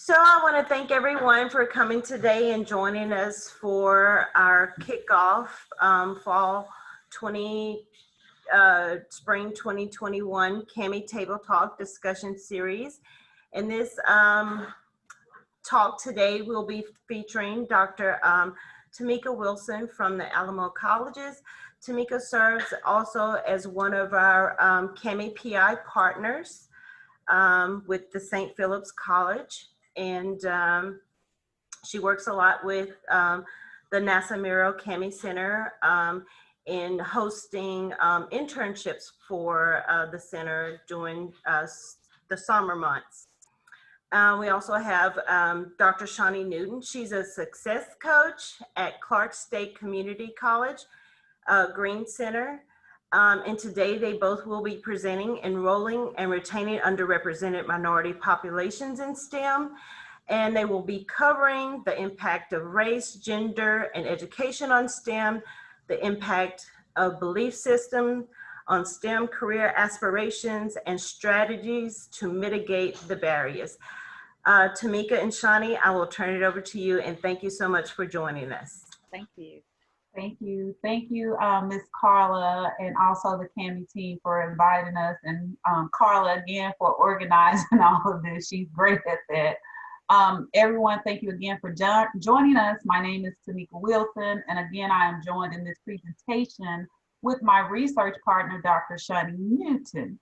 So I want to thank everyone for coming today and joining us for our kickoff fall 20 spring 2021 CAMEE Table Talk discussion series. In this talk today, we'll be featuring Dr. Tamika Wilson from the Alamo Colleges. Tamika serves also as one of our CAMEE PI partners with the St. Philip's College. And she works a lot with the NASA Miro CAMEE Center in hosting internships for the center during the summer months. We also have Dr. Shawnee Newton. She's a success coach at Clark State Community College, Green Center. And today they both will be presenting enrolling and retaining underrepresented minority populations in STEM. And they will be covering the impact of race, gender, and education on STEM, the impact of belief system on STEM career aspirations, and strategies to mitigate the barriers. Tamika and Shawnee, I will turn it over to you, and thank you so much for joining us. Thank you. Thank you. Thank you, Ms. Carla, and also the CAMEE team for inviting us, and Carla again for organizing all of this. She's great at that. Everyone, thank you again for joining us. My name is Tamika Wilson, and again, I am joined in this presentation with my research partner, Dr. Shawnee Newton.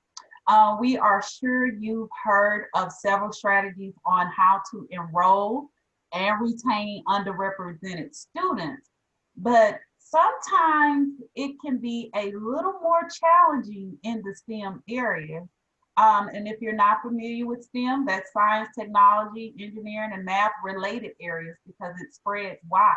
We are sure you've heard of several strategies on how to enroll and retain underrepresented students, but sometimes it can be a little more challenging in the STEM area. And if you're not familiar with STEM, that's science, technology, engineering, and math related areas because it spreads wide.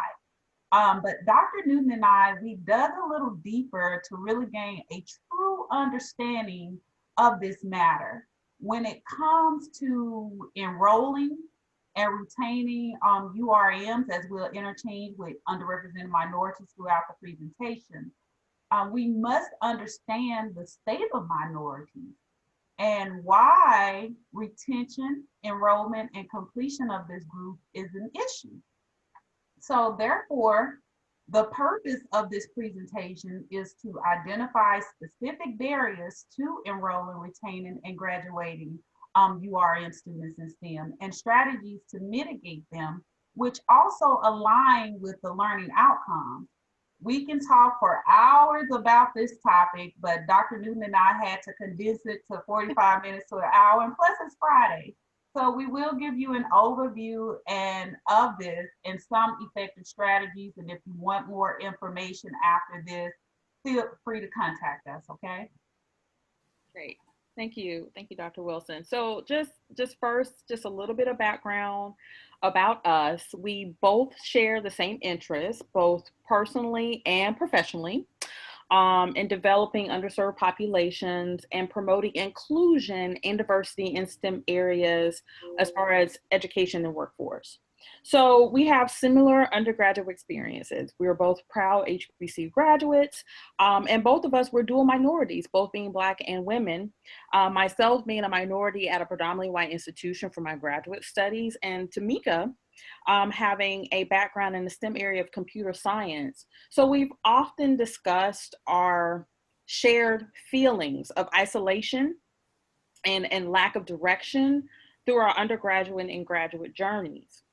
But Dr. Newton and I, we dug a little deeper to really gain a true understanding of this matter. When it comes to enrolling and retaining URMs, as we'll interchange with underrepresented minorities throughout the presentation, we must understand the state of minorities and why retention, enrollment, and completion of this group is an issue. So therefore, the purpose of this presentation is to identify specific barriers to enrolling, retaining, and graduating URM students in STEM and strategies to mitigate them, which also align with the learning outcomes. We can talk for hours about this topic, but Dr. Newton and I had to condense it to 45 minutes to an hour, and plus it's Friday. So we will give you an overview of this and some effective strategies. And if you want more information after this, feel free to contact us, okay? Great. Thank you. Thank you, Dr. Wilson. So just first, just a little bit of background about us. We both share the same interests, both personally and professionally, in developing underserved populations and promoting inclusion and diversity in STEM areas as far as education and workforce. So we have similar undergraduate experiences. We are both proud HBCU graduates, and both of us were dual minorities, both being Black and women. Myself being a minority at a predominantly white institution for my graduate studies, and Tamika having a background in the STEM area of computer science. So we've often discussed our shared feelings of isolation and lack of direction through our undergraduate and graduate journeys.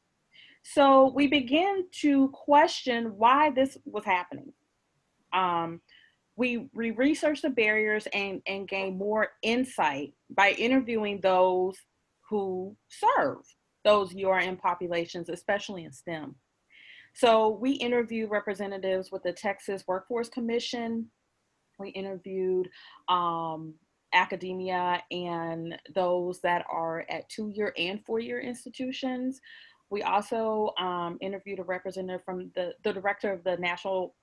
So we began to question why this was happening. We researched the barriers and gained more insight by interviewing those who serve those URM populations, especially in STEM. So we interviewed representatives with the Texas Workforce Commission. We interviewed academia and those that are at 2-year and 4-year institutions. We also interviewed a representative from the director of the National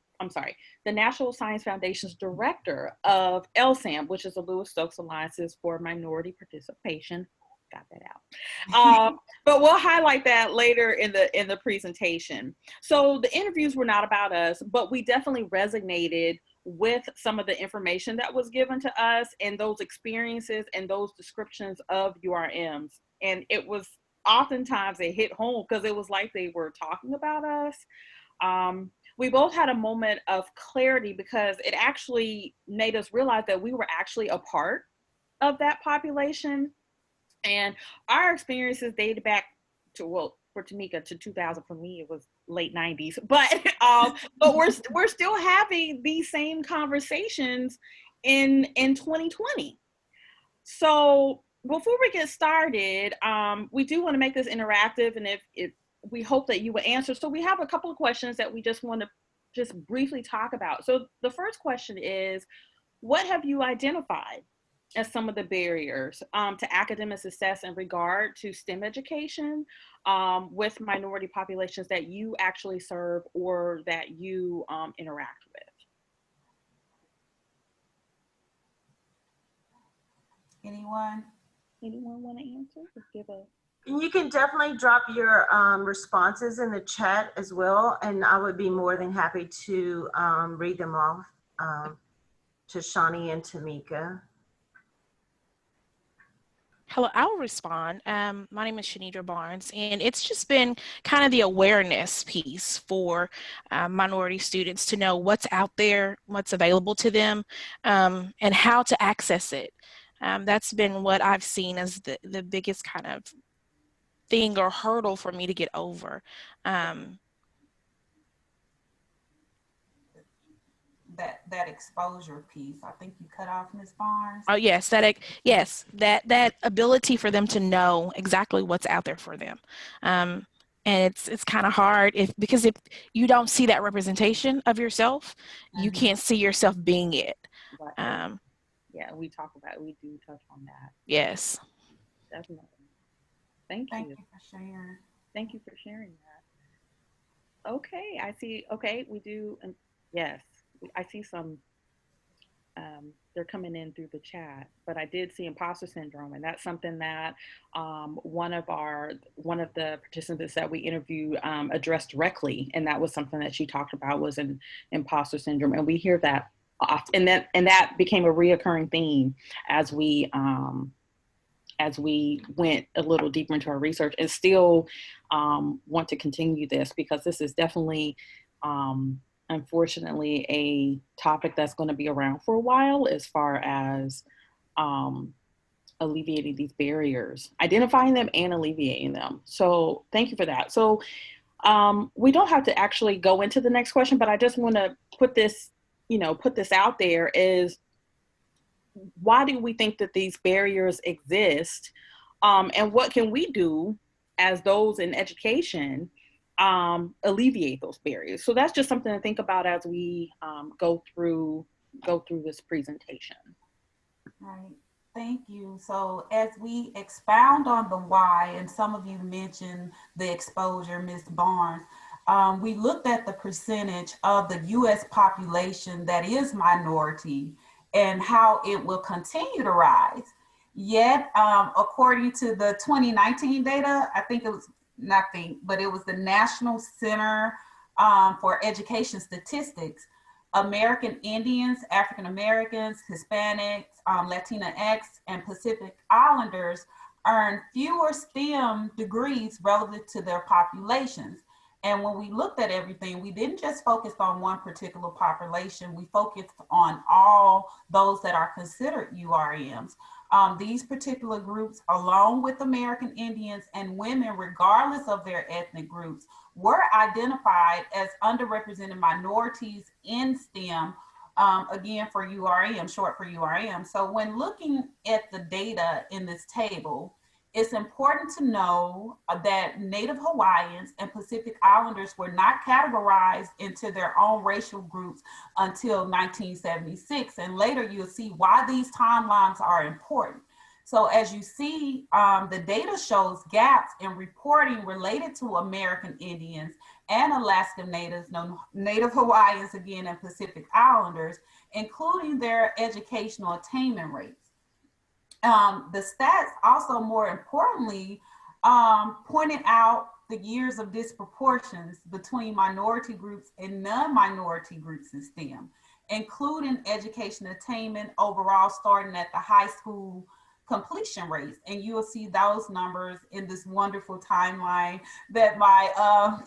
Science Foundation's director of LSAM, which is the Lewis Stokes Alliances for Minority Participation. Got that out. But we'll highlight that later in the presentation. So the interviews were not about us, but we definitely resonated with some of the information that was given to us and those experiences and those descriptions of URMs. And it was oftentimes it hit home because it was like they were talking about us. We both had a moment of clarity because it actually made us realize that we were actually a part of that population. And our experiences dated back to, well, for Tamika to 2000. For me, it was late 90s. But we're still having these same conversations in 2020. So before we get started, we do want to make this interactive, and if we hope that you will answer. So we have a couple of questions that we just want to just briefly talk about. So the first question is, what have you identified as some of the barriers to academic success in regard to STEM education with minority populations that you actually serve or that you interact with? Anyone? Anyone want to answer? Just give a. You can definitely drop your responses in the chat as well, and I would be more than happy to read them off to Shawnee and Tamika. Hello, I'll respond. My name is Shanidra Barnes, and it's just been kind of the awareness piece for minority students to know what's out there, what's available to them, and how to access it. That's been what I've seen as the biggest kind of thing or hurdle for me to get over. That exposure piece. I think you cut off Ms. Barnes. Oh yes, that ability for them to know exactly what's out there for them. And it's kind of hard because if you don't see that representation of yourself, you can't see yourself being it. Right. Yeah, we talk about it. We do touch on that. Yes. Definitely. Thank you. Thank you for sharing. Thank you for sharing that. Okay, I see. Okay, we do. Yes, I see some. They're coming in through the chat, but I did see imposter syndrome, and that's something that one of the participants that we interviewed addressed directly, and that was something that she talked about was an imposter syndrome, and we hear that often, and that became a reoccurring theme as we went a little deeper into our research, and still want to continue this because this is definitely unfortunately a topic that's going to be around for a while as far as alleviating these barriers, identifying them and alleviating them. So thank you for that. So we don't have to actually go into the next question, but I just want to put this out there is, why do we think that these barriers exist? And what can we do as those in education alleviate those barriers? So that's just something to think about as we go through this presentation. Right. Thank you. So as we expound on the why, and some of you mentioned the exposure, Ms. Barnes, we looked at the percentage of the U.S. population that is minority and how it will continue to rise. Yet, according to the 2019 data, it was the National Center for Education Statistics, American Indians, African Americans, Hispanics, Latinx, and Pacific Islanders earn fewer STEM degrees relative to their populations. And when we looked at everything, we didn't just focus on one particular population, we focused on all those that are considered URMs. These particular groups, along with American Indians and women, regardless of their ethnic groups, were identified as underrepresented minorities in STEM, again for URM, short for URM. So when looking at the data in this table, it's important to know that Native Hawaiians and Pacific Islanders were not categorized into their own racial groups until 1976. And later you'll see why these timelines are important. So as you see, the data shows gaps in reporting related to American Indians and Alaskan Natives, Native Hawaiians again, and Pacific Islanders, including their educational attainment rates. The stats also, more importantly, pointed out the years of disproportions between minority groups and non-minority groups in STEM, including education attainment overall starting at the high school completion rates. And you will see those numbers in this wonderful timeline that my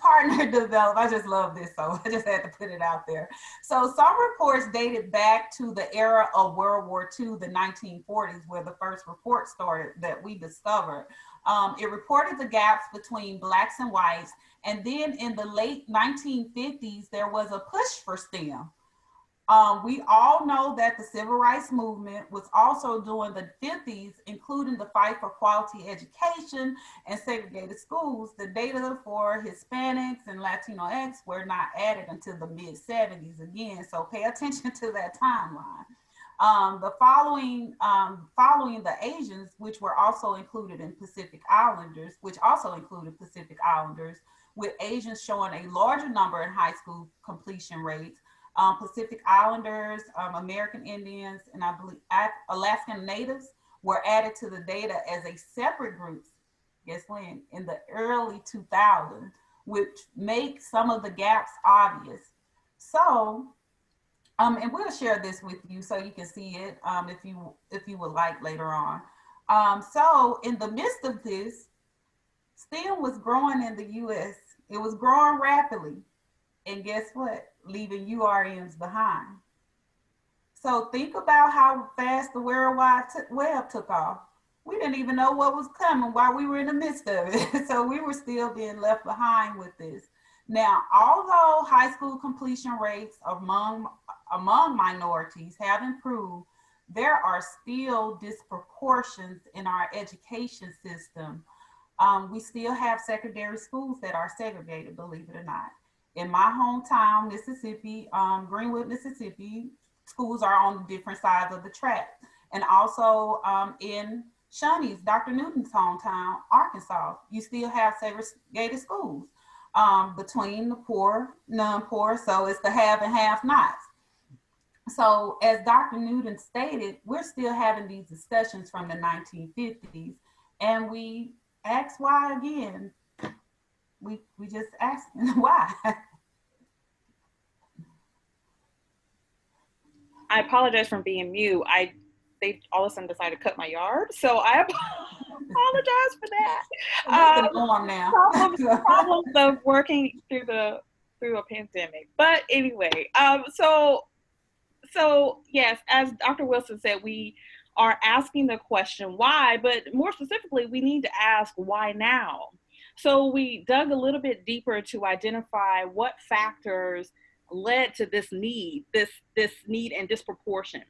partner developed. I just love this, so I just had to put it out there. So some reports dated back to the era of World War II, the 1940s, where the first report started that we discovered. It reported the gaps between Blacks and whites. And then in the late 1950s, there was a push for STEM. We all know that the civil rights movement was also during the 50s, including the fight for quality education and segregated schools. The data for Hispanics and Latinx were not added until the mid 70s again, so pay attention to that timeline. Following the Asians, which were also included in Pacific Islanders, with Asians showing a larger number in high school completion rates. Pacific Islanders, American Indians, and I believe Alaskan Natives were added to the data as a separate group, guess when? In the early 2000s, which makes some of the gaps obvious. So, and we'll share this with you so you can see it if you would like later on. So in the midst of this, STEM was growing in the US. It was growing rapidly. And guess what? Leaving URMs behind. So think about how fast the World Wide Web took off. We didn't even know what was coming while we were in the midst of it. So we were still being left behind with this. Now, although high school completion rates among minorities have improved, there are still disproportions in our education system. We still have secondary schools that are segregated, believe it or not. In my hometown, Mississippi, Greenwood, Mississippi, schools are on different sides of the track. And also in Shawnee's, Dr. Newton's hometown, Arkansas, you still have segregated schools between the poor, non-poor, so it's the have and have-nots. So as Dr. Newton stated, we're still having these discussions from the 1950s, and we ask why again. We just asking why. I apologize for being mute. They all of a sudden decided to cut my yard, so I apologize for that. Problems of working through a pandemic. But anyway, so yes, as Dr. Wilson said, we are asking the question why, but more specifically, we need to ask why now. So we dug a little bit deeper to identify what factors led to this need and disproportion.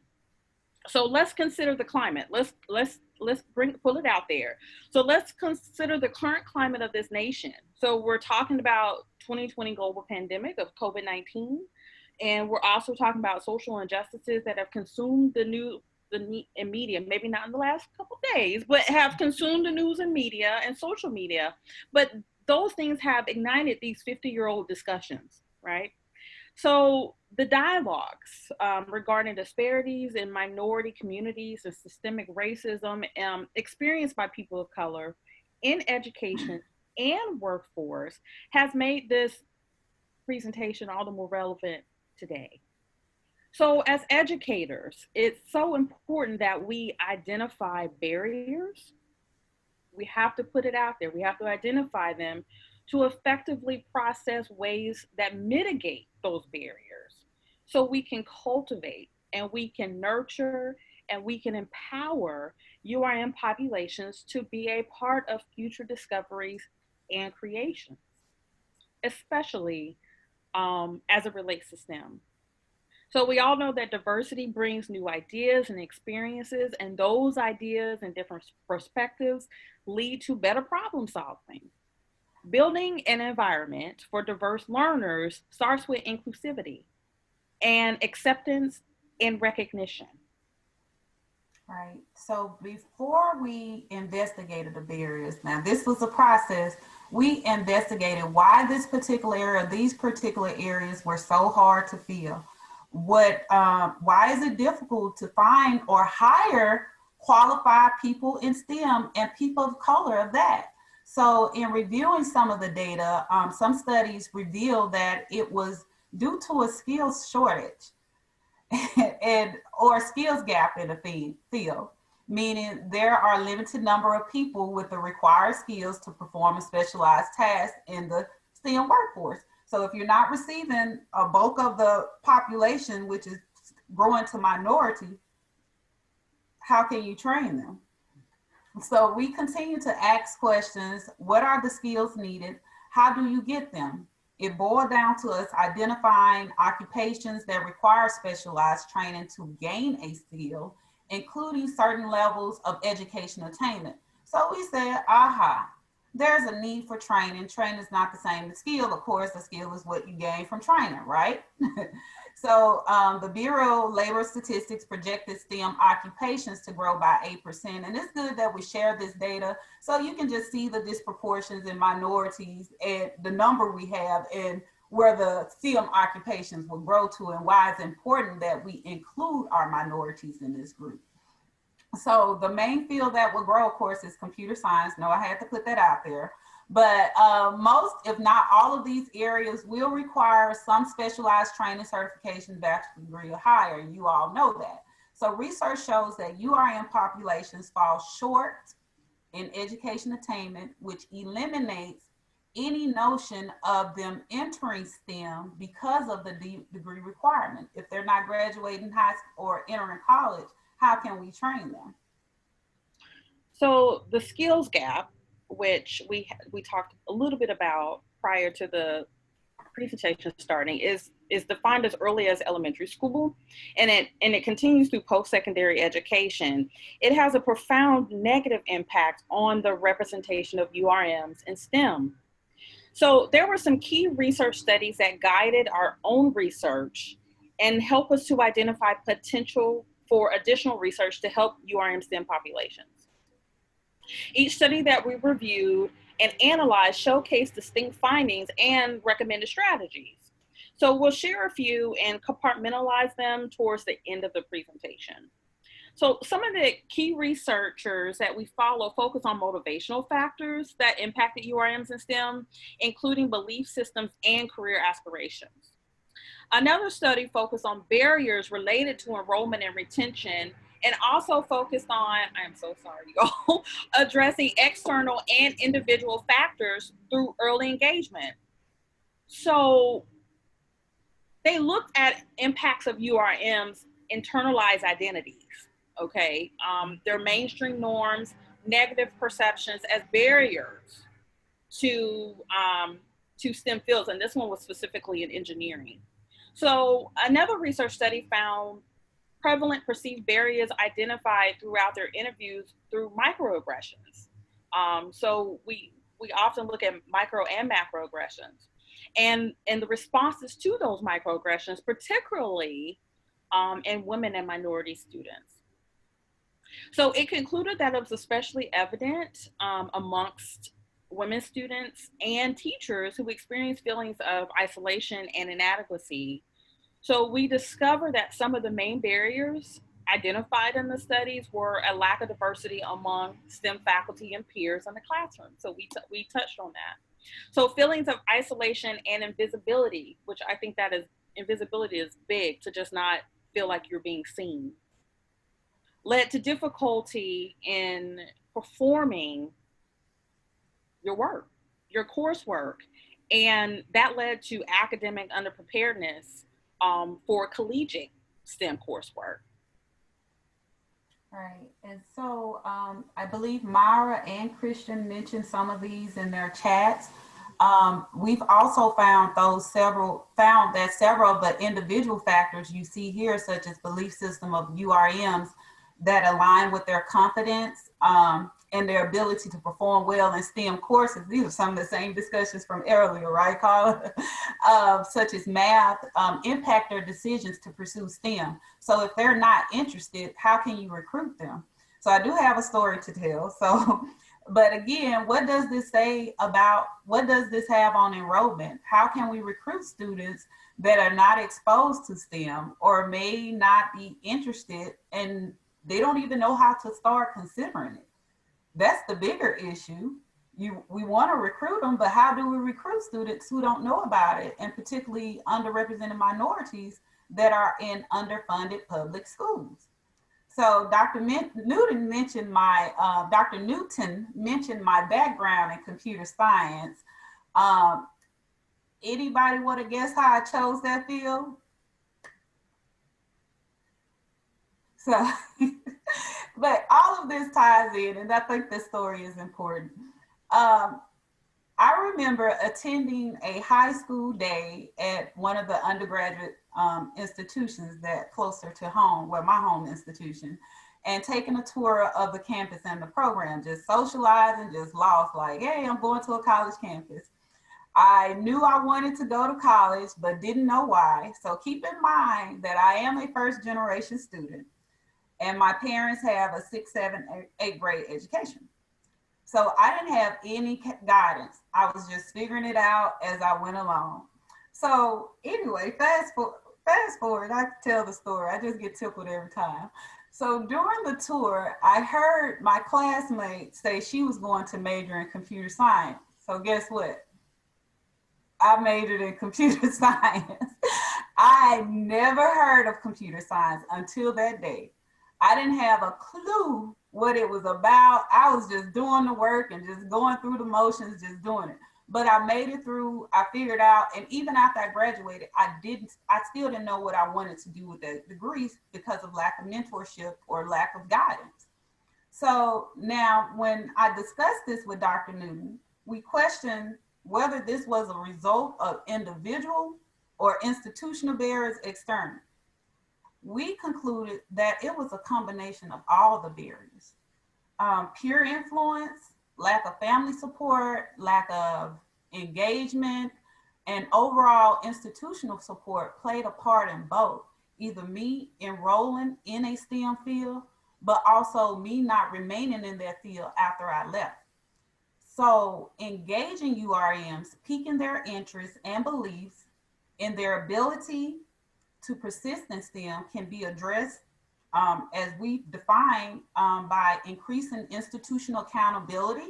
So let's consider the climate. Let's pull it out there. So let's consider the current climate of this nation. So we're talking about 2020 global pandemic of COVID-19, and we're also talking about social injustices that have consumed the media, maybe not in the last couple of days, but have consumed the news and media and social media. But those things have ignited these 50-year-old discussions, right? So the dialogues regarding disparities in minority communities and systemic racism experienced by people of color in education and workforce has made this presentation all the more relevant today. So as educators, it's so important that we identify barriers. We have to put it out there. We have to identify them to effectively process ways that mitigate those barriers so we can cultivate and we can nurture and we can empower URM populations to be a part of future discoveries and creations, especially as it relates to STEM. So we all know that diversity brings new ideas and experiences, and those ideas and different perspectives lead to better problem solving. Building an environment for diverse learners starts with inclusivity and acceptance and recognition. Right. So before we investigated the barriers, now this was a process. We investigated why these particular areas were so hard to fill. Why is it difficult to find or hire qualified people in STEM and people of color of that? So in reviewing some of the data, some studies revealed that it was due to a skills shortage or skills gap in the field. meaning there are a limited number of people with the required skills to perform a specialized task in the STEM workforce. So if you're not receiving a bulk of the population, which is growing to minority, how can you train them? So we continue to ask questions. What are the skills needed? How do you get them? It boiled down to us identifying occupations that require specialized training to gain a skill, including certain levels of education attainment. So we said, aha, there's a need for training. Training is not the same as skill. Of course, the skill is what you gain from training, right? So the Bureau of Labor Statistics projected STEM occupations to grow by 8%. And it's good that we share this data so you can just see the disproportions in minorities and the number we have and where the STEM occupations will grow to and why it's important that we include our minorities in this group. So the main field that will grow, of course, is computer science. No, I had to put that out there. But most, if not all of these areas will require some specialized training, certification, bachelor's degree or higher. You all know that. So research shows that URM populations fall short in education attainment, which eliminates any notion of them entering STEM because of the degree requirement. If they're not graduating high school or entering college, how can we train them? So the skills gap, which we talked a little bit about prior to the presentation starting, is defined as early as elementary school, and it continues through post-secondary education. It has a profound negative impact on the representation of URMs in STEM. So there were some key research studies that guided our own research and help us to identify potential for additional research to help URM STEM populations. Each study that we reviewed and analyzed showcased distinct findings and recommended strategies. So we'll share a few and compartmentalize them towards the end of the presentation. So some of the key researchers that we follow focus on motivational factors that impacted URMs in STEM, including belief systems and career aspirations. Another study focused on barriers related to enrollment and retention, and also focused on, I'm so sorry, y'all, addressing external and individual factors through early engagement. So they looked at impacts of URM's internalized identities, okay? Their mainstream norms, negative perceptions as barriers to STEM fields, and this one was specifically in engineering. So another research study found prevalent perceived barriers identified throughout their interviews through microaggressions. So we often look at micro and macroaggressions, and the responses to those microaggressions, particularly in women and minority students. So it concluded that it was especially evident amongst women students and teachers who experience feelings of isolation and inadequacy. So we discovered that some of the main barriers identified in the studies were a lack of diversity among STEM faculty and peers in the classroom. So we touched on that. So feelings of isolation and invisibility, which I think that is, invisibility is big, to just not feel like you're being seen, led to difficulty in performing your work, your coursework. And that led to academic underpreparedness for collegiate STEM coursework. Right, and so I believe Myra and Christian mentioned some of these in their chats. We've also found that several of the individual factors you see here, such as belief system of URMs, that align with their confidence and their ability to perform well in STEM courses. These are some of the same discussions from earlier, right, Carla? Such as math, impact their decisions to pursue STEM. So if they're not interested, how can you recruit them? So I do have a story to tell. So, but again, what does this say about, what does this have on enrollment? How can we recruit students that are not exposed to STEM or may not be interested and they don't even know how to start considering it? That's the bigger issue. We want to recruit them, but how do we recruit students who don't know about it, and particularly underrepresented minorities that are in underfunded public schools? So Dr. Newton mentioned my background in computer science. Um, Anybody want to guess how I chose that field? So, but all of this ties in, and I think this story is important. Um, I remember attending a high school day at one of the undergraduate institutions that closer to home, well, my home institution, and taking a tour of the campus and the program, just socializing, just lost, like, hey, I'm going to a college campus. I knew I wanted to go to college, but didn't know why. So keep in mind that I am a first generation student and my parents have a 6th, 7th, 8th grade education. So I didn't have any guidance. I was just figuring it out as I went along. So anyway, fast forward, I tell the story. I just get tickled every time. So during the tour, I heard my classmate say she was going to major in computer science. So guess what? I majored in computer science. I never heard of computer science until that day. I didn't have a clue what it was about. I was just doing the work and just going through the motions, just doing it. But I made it through, I figured out, and even after I graduated, I still didn't know what I wanted to do with the degrees because of lack of mentorship or lack of guidance. So now when I discussed this with Dr. Newton, we questioned whether this was a result of individual or institutional barriers external. We concluded that it was a combination of all the barriers. Peer influence, lack of family support, lack of engagement, and overall institutional support played a part in both. Either me enrolling in a STEM field, but also me not remaining in that field after I left. So engaging URMs, piquing their interests and beliefs in their ability to persist in STEM can be addressed as we define by increasing institutional accountability.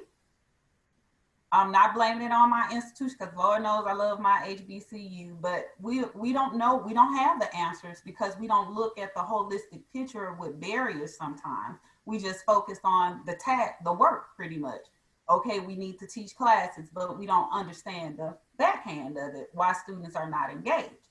I'm not blaming it on my institution because Lord knows I love my HBCU, but we don't know, we don't have the answers because we don't look at the holistic picture with barriers sometimes. We just focus on the work pretty much. Okay, we need to teach classes, but we don't understand the backhand of it, why students are not engaged.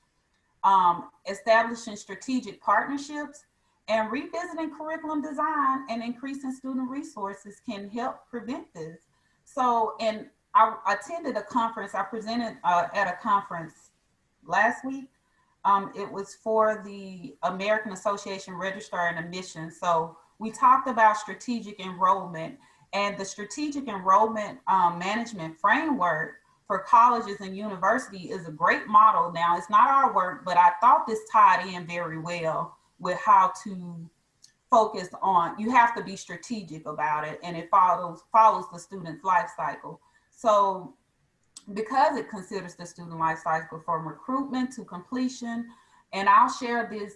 Establishing strategic partnerships and revisiting curriculum design and increasing student resources can help prevent this. So, and I attended a conference, I presented at a conference last week. It was for the American Association Registrar and Admissions. So we talked about strategic enrollment, and the strategic enrollment management framework for colleges and university is a great model. Now, it's not our work, but I thought this tied in very well with how to focus on, you have to be strategic about it, and it follows the student's life cycle. So because it considers the student life cycle from recruitment to completion, and I'll share this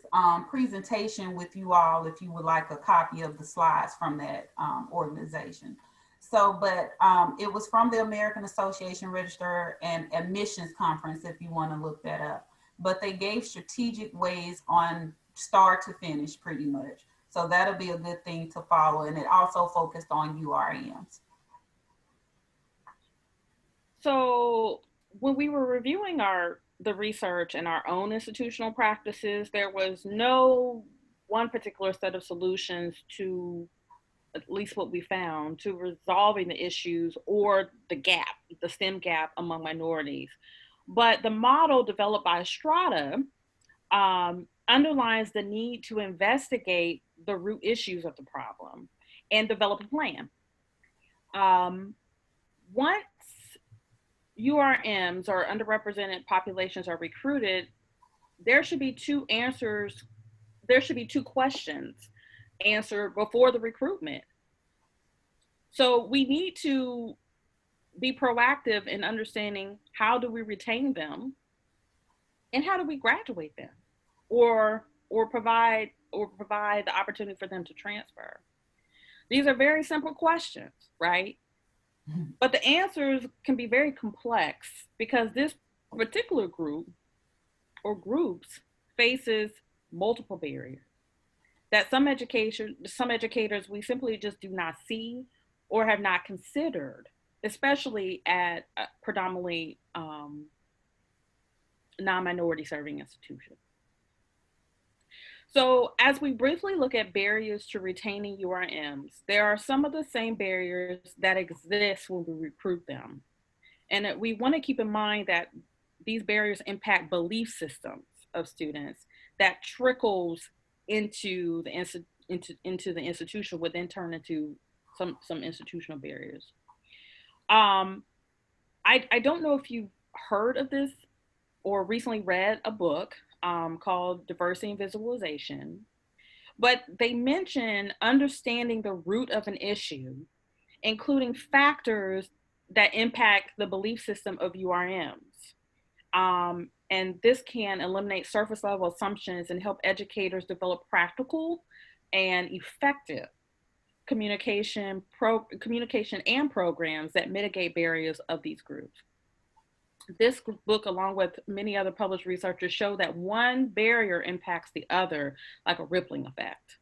presentation with you all if you would like a copy of the slides from that organization. So, but it was from the American Association Registrar and Admissions Conference, if you want to look that up. But they gave strategic ways on start to finish pretty much. So that'll be a good thing to follow. And it also focused on URMs. So when we were reviewing the research and our own institutional practices, there was no one particular set of solutions to, at least what we found, to resolving the issues or the STEM gap among minorities. But the model developed by Strata underlines the need to investigate the root issues of the problem and develop a plan. Once URMs or underrepresented populations are recruited, there should be two questions answered before the recruitment. So we need to be proactive in understanding how do we retain them and how do we graduate them or provide the opportunity for them to transfer. These are very simple questions, right? But the answers can be very complex because this particular group or groups faces multiple barriers. that some educators, we simply just do not see or have not considered, especially at predominantly non-minority serving institutions. So as we briefly look at barriers to retaining URMs, there are some of the same barriers that exist when we recruit them. And we want to keep in mind that these barriers impact belief systems of students that trickles into the institution, would then turn into some institutional barriers. I don't know if you've heard of this or recently read a book called Diversity and Visualization, but they mention understanding the root of an issue, including factors that impact the belief system of URMs. And this can eliminate surface level assumptions and help educators develop practical and effective communication and programs that mitigate barriers of these groups. This book, along with many other published researchers, show that one barrier impacts the other like a rippling effect.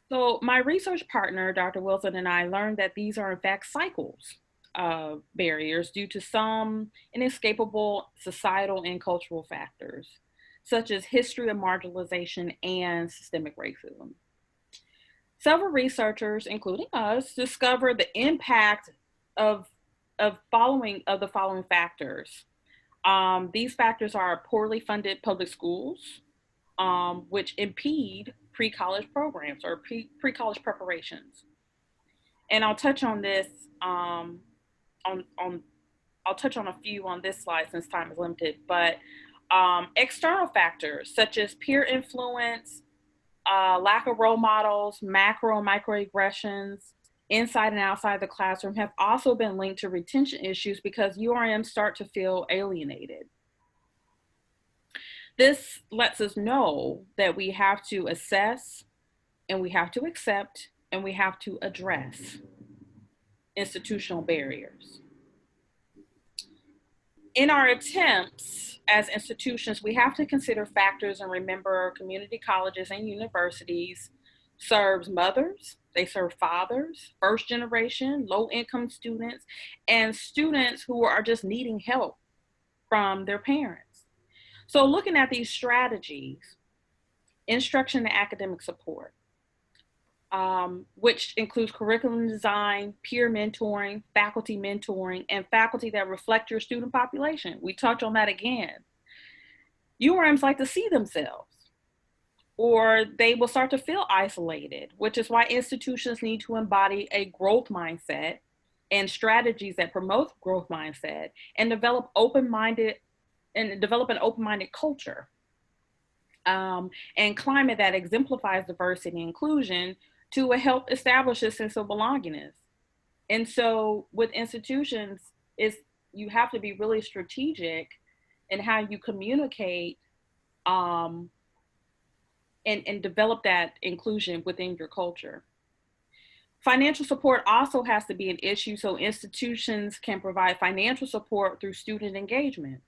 So my research partner, Dr. Wilson, and I learned that these are in fact cycles of barriers due to some inescapable societal and cultural factors, such as history of marginalization and systemic racism. Several researchers, including us, discovered the impact of the following factors. These factors are poorly funded public schools, which impede pre-college programs or pre-college preparations. And I'll touch on this I'll touch on a few on this slide since time is limited, but external factors such as peer influence, lack of role models, macro and microaggressions, inside and outside the classroom have also been linked to retention issues because URMs start to feel alienated. This lets us know that we have to assess and we have to accept and we have to address institutional barriers. In our attempts as institutions, we have to consider factors and remember community colleges and universities serves mothers, they serve fathers, first generation, low income students, and students who are just needing help from their parents. So looking at these strategies, instruction and academic support, which includes curriculum design, peer mentoring, and faculty that reflect your student population. We touch on that again. URMs like to see themselves, or they will start to feel isolated, which is why institutions need to embody a growth mindset and strategies that promote growth mindset and develop an open-minded culture and climate that exemplifies diversity and inclusion to help establish a sense of belongingness. And so with institutions, you have to be really strategic in how you communicate and develop that inclusion within your culture. Financial support also has to be an issue, so institutions can provide financial support through student engagement,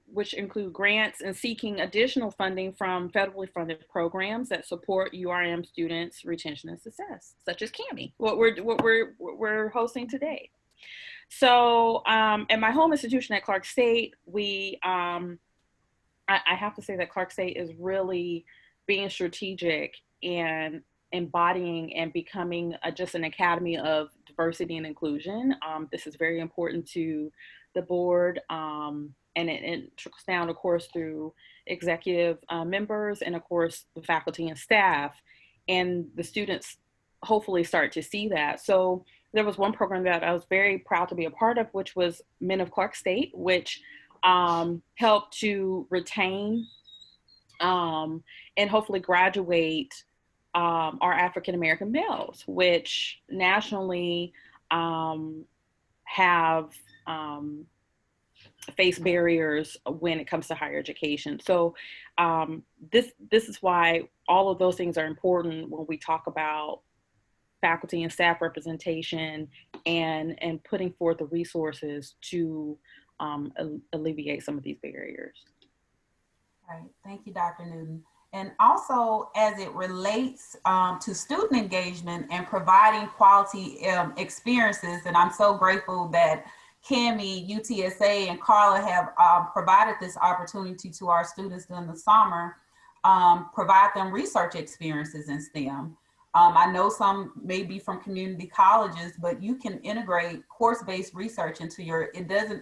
which include grants and seeking additional funding from federally funded programs that support URM students' retention and success, such as CAMEE, what we're hosting today. So at my home institution at Clark State, I have to say that Clark State is really being strategic and embodying and becoming just an academy of diversity and inclusion. This is very important to the board, and it trickles down, of course, through executive members and, of course, the faculty and staff. And the students hopefully start to see that. So there was one program that I was very proud to be a part of, which was Men of Clark State, which helped to retain and hopefully graduate our African-American males, which nationally have face barriers when it comes to higher education. So this is why all of those things are important when we talk about faculty and staff representation and putting forth the resources to alleviate some of these barriers. Right. Thank you, Dr. Newton. And also as it relates to student engagement and providing quality experiences, and I'm so grateful that CAMEE, UTSA, and Carla have provided this opportunity to our students during the summer, provide them research experiences in STEM. I know some may be from community colleges, but you can integrate course-based research into your,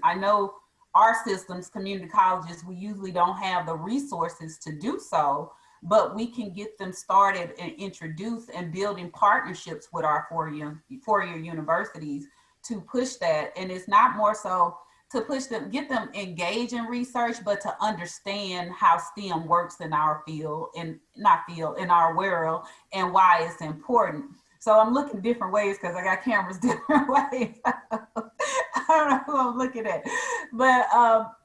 I know our systems, community colleges, we usually don't have the resources to do so, but we can get them started and introduced and building partnerships with our four-year universities to push that. And it's not more so to push them, get them engaged in research, but to understand how STEM works in our field, in our world, and why it's important. So I'm looking different ways because I got cameras different ways. I don't know who I'm looking at, but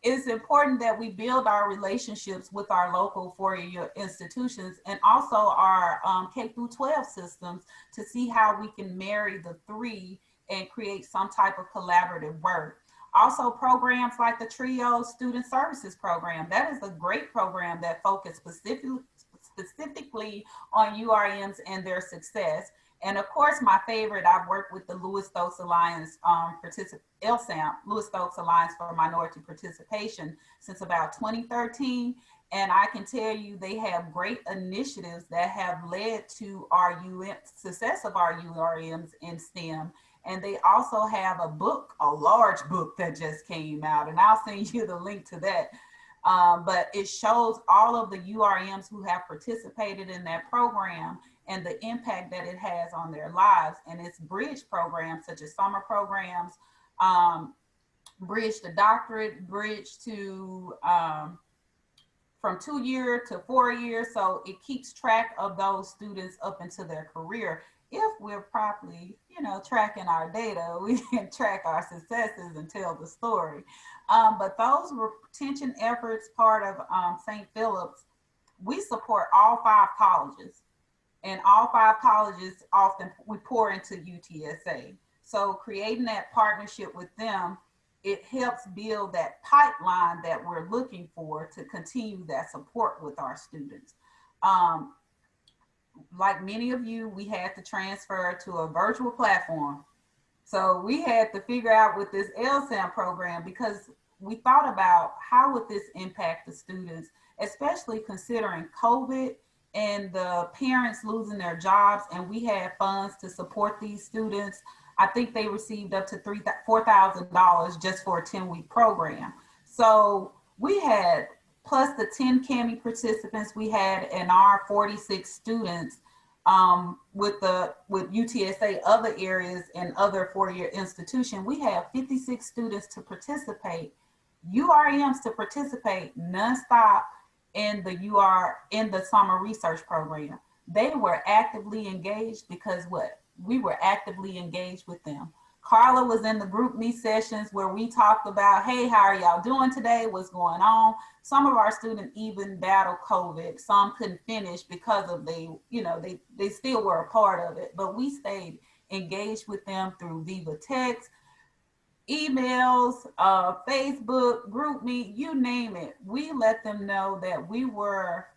it's important that we build our relationships with our local four-year institutions and also our K through 12 systems to see how we can marry the three and create some type of collaborative work. Also, programs like the TRIO Student Services Program. That is a great program that focuses specifically on URMs and their success. And of course, my favorite, I've worked with the Lewis Stokes Alliance, LSAMP, Lewis Stokes Alliance for Minority Participation, since about 2013. And I can tell you they have great initiatives that have led to our success of our URMs in STEM. And they also have a book, a large book that just came out, and I'll send you the link to that. But it shows all of the URMs who have participated in that program and the impact that it has on their lives. And it's bridge programs such as summer programs, bridge to doctorate, bridge to from 2 years to 4 years. So it keeps track of those students up into their career. If we're properly, tracking our data, we can track our successes and tell the story. But those retention efforts, part of St. Philip's, we support all 5 colleges. And all 5 colleges often we pour into UTSA. So creating that partnership with them, it helps build that pipeline that we're looking for to continue that support with our students. Like many of you, we had to transfer to a virtual platform. So we had to figure out with this LSAM program, because we thought about how would this impact the students, especially considering COVID and the parents losing their jobs, and we had funds to support these students. I think they received up to $4,000 just for a 10-week program. So we had, plus the 10 CAMEE participants we had and our 46 students with UTSA, other areas and other four-year institutions, we have 56 students to participate, URMs to participate nonstop in the summer research program. They were actively engaged because we were actively engaged with them. Carla was in the group me sessions where we talked about, hey, how are y'all doing today? What's going on? Some of our students even battled COVID. Some couldn't finish because of they still were a part of it, but we stayed engaged with them through Viva Text, emails, Facebook, group me, you name it. We let them know that we were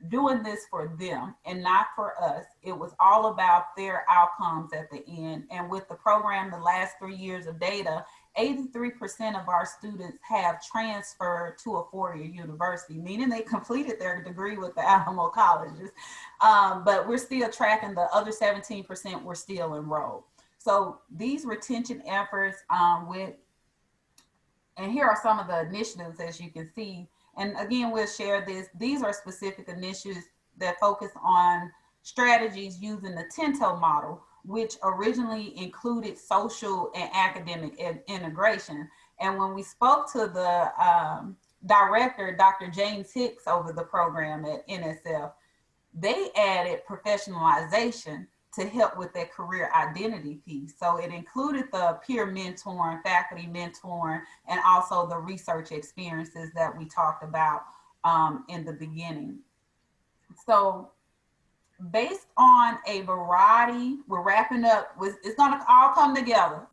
doing this for them and not for us. It was all about their outcomes at the end. And with the program, the last 3 years of data, 83% of our students have transferred to a four-year university, meaning they completed their degree with the Alamo colleges. But we're still tracking the other 17% were still enrolled. So these retention efforts and here are some of the initiatives, as you can see. And again, we'll share this. These are specific initiatives that focus on strategies using the Tinto model, which originally included social and academic integration. And when we spoke to the director, Dr. James Hicks, over the program at NSF, they added professionalization to help with that career identity piece. So it included the peer mentoring, faculty mentoring, and also the research experiences that we talked about in the beginning. So based on a variety, we're wrapping up, it's gonna all come together.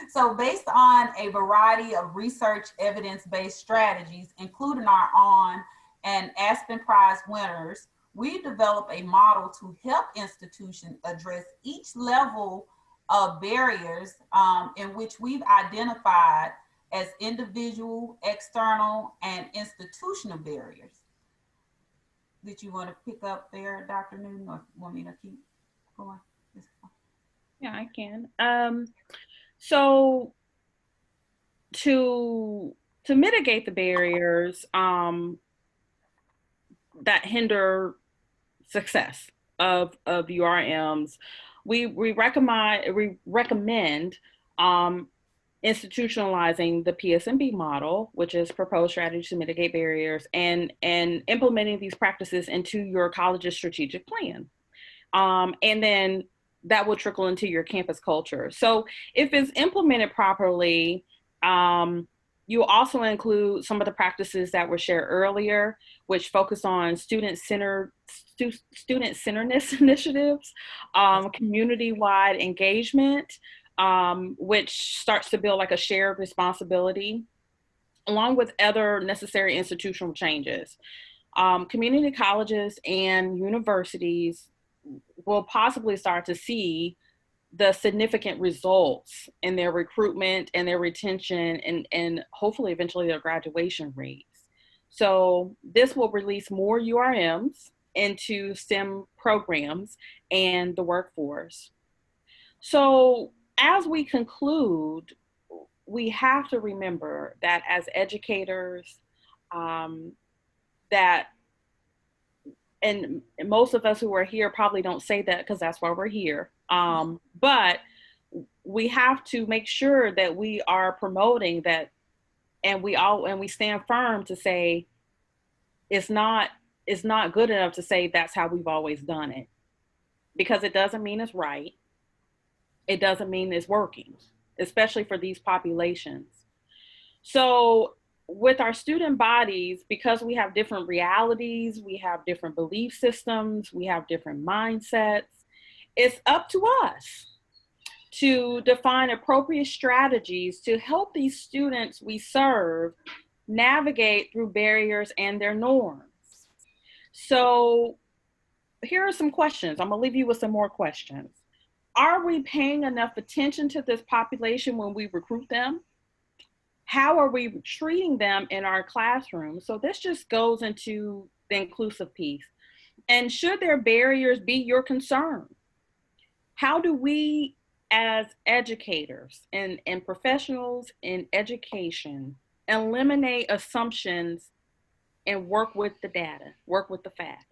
So based on a variety of research evidence-based strategies, including our ON and Aspen Prize winners, we develop a model to help institutions address each level of barriers in which we've identified as individual, external, and institutional barriers. Did you want to pick up there, Dr. Newton, or want me to keep going? Yeah, I can. So to mitigate the barriers that hinder success of URMs, we recommend institutionalizing the PSMB model, which is proposed strategies to mitigate barriers, and implementing these practices into your college's strategic plan. And then that will trickle into your campus culture. So if it's implemented properly, you also include some of the practices that were shared earlier, which focus on student-centeredness initiatives, community-wide engagement, which starts to build like a shared responsibility, along with other necessary institutional changes. Community colleges and universities will possibly start to see the significant results in their recruitment and their retention and hopefully eventually their graduation rates. So this will release more URMs into STEM programs and the workforce. So as we conclude, we have to remember that as educators, that, and most of us who are here probably don't say that because that's why we're here. But we have to make sure that we are promoting that, and we stand firm to say it's not good enough to say that's how we've always done it, because it doesn't mean it's right. It doesn't mean it's working, especially for these populations. So with our student bodies, because we have different realities, we have different belief systems, we have different mindsets, it's up to us to define appropriate strategies to help these students we serve navigate through barriers and their norms. So here are some questions. I'm gonna leave you with some more questions. Are we paying enough attention to this population when we recruit them? How are we treating them in our classrooms? So this just goes into the inclusive piece. And should their barriers be your concern? How do we as educators and professionals in education eliminate assumptions and work with the data, work with the facts?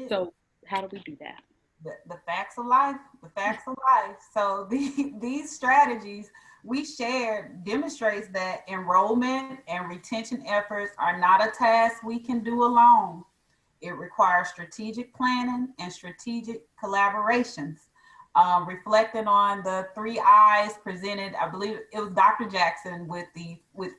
So how do we do that? The facts of life, the facts of life. So these strategies we shared demonstrates that enrollment and retention efforts are not a task we can do alone. It requires strategic planning and strategic collaborations. Reflecting on the 3 I's presented, I believe it was Dr. Jackson with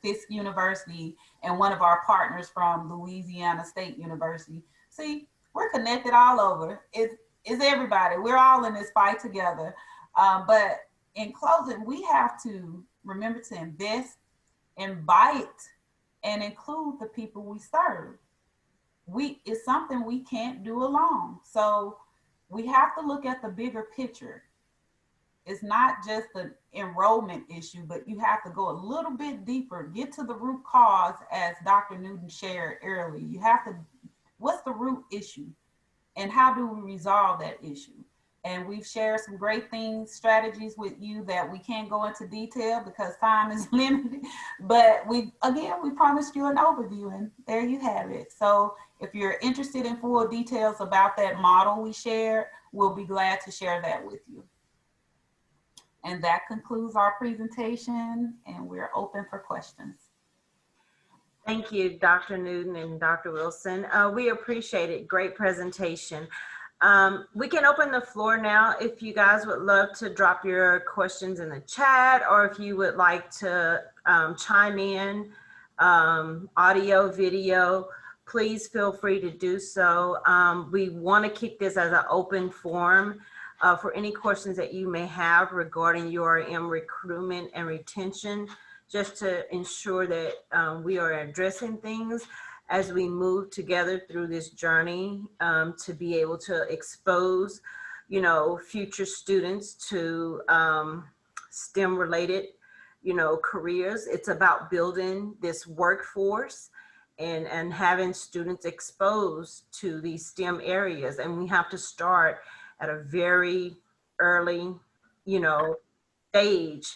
Fisk University and one of our partners from Louisiana State University. See, we're connected all over. It's everybody. We're all in this fight together. But in closing, we have to remember to invest, invite, and include the people we serve. It's something we can't do alone. So we have to look at the bigger picture. It's not just an enrollment issue, but you have to go a little bit deeper, get to the root cause, as Dr. Newton shared earlier. You have to, what's the root issue? And how do we resolve that issue? And we've shared some great things, strategies with you that we can't go into detail because time is limited. But we promised you an overview, and there you have it. So if you're interested in full details about that model we shared, we'll be glad to share that with you. And that concludes our presentation, and we're open for questions. Thank you, Dr. Newton and Dr. Wilson. We appreciate it. Great presentation. We can open the floor now if you guys would love to drop your questions in the chat, or if you would like to chime in, audio, video, please feel free to do so. We want to keep this as an open forum for any questions that you may have regarding URM recruitment and retention, just to ensure that we are addressing things. as we move together through this journey, to be able to expose, you know, future students to STEM related, you know, careers. It's about building this workforce and having students exposed to these STEM areas. And we have to start at a very early, you know, stage